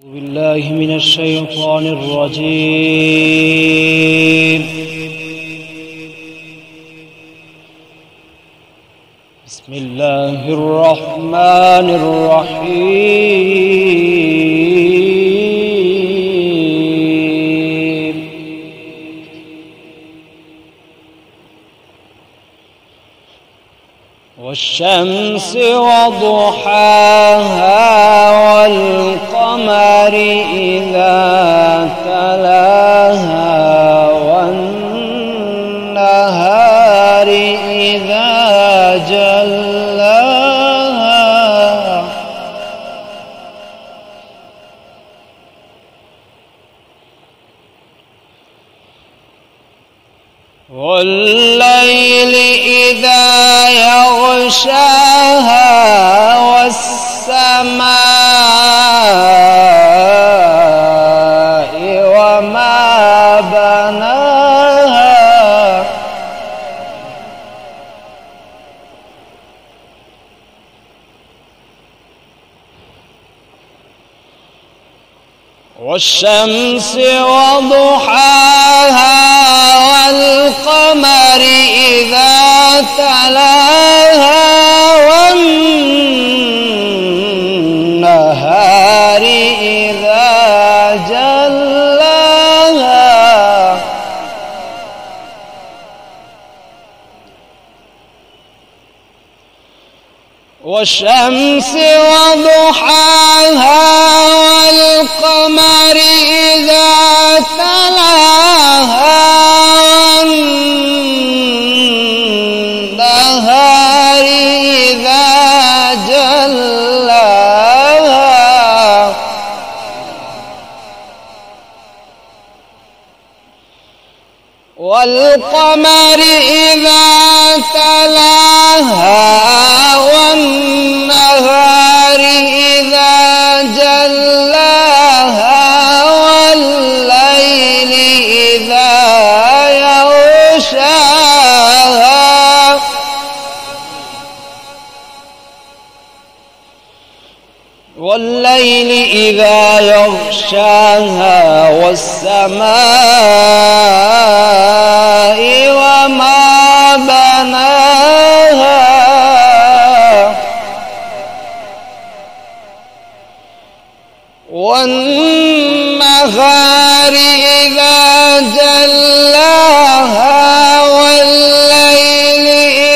بالله من الشيطان الرجيم. بسم الله الرحمن الرحيم. والشمس وضحاها والقمر إذا تلاها والنهار إذا جلاها والليل إذا يغشاها والسماء وما بناها والشمس وضحاها والقمر إذا تلاها والنهار إذا جلاها والشمس وضحاها والقمر إذا تلاها والنهار إذا جلاها والقمر إذا تلاها والنهار إذا جلاها والليل إذا يغشاها والليل إذا يغشاها والسماء وما بناها والنهار إذا جلاها والليل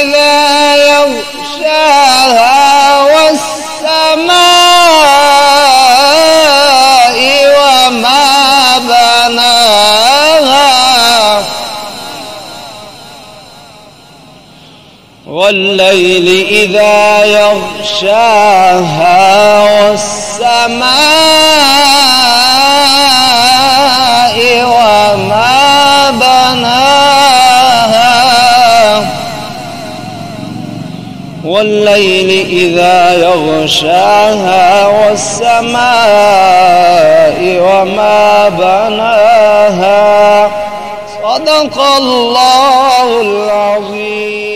إذا يغشاها والسماء وما بناها والليل إذا يغشاها والسماء وما بناها والليل إذا يغشاها والسماء وما بناها. صدق الله العظيم.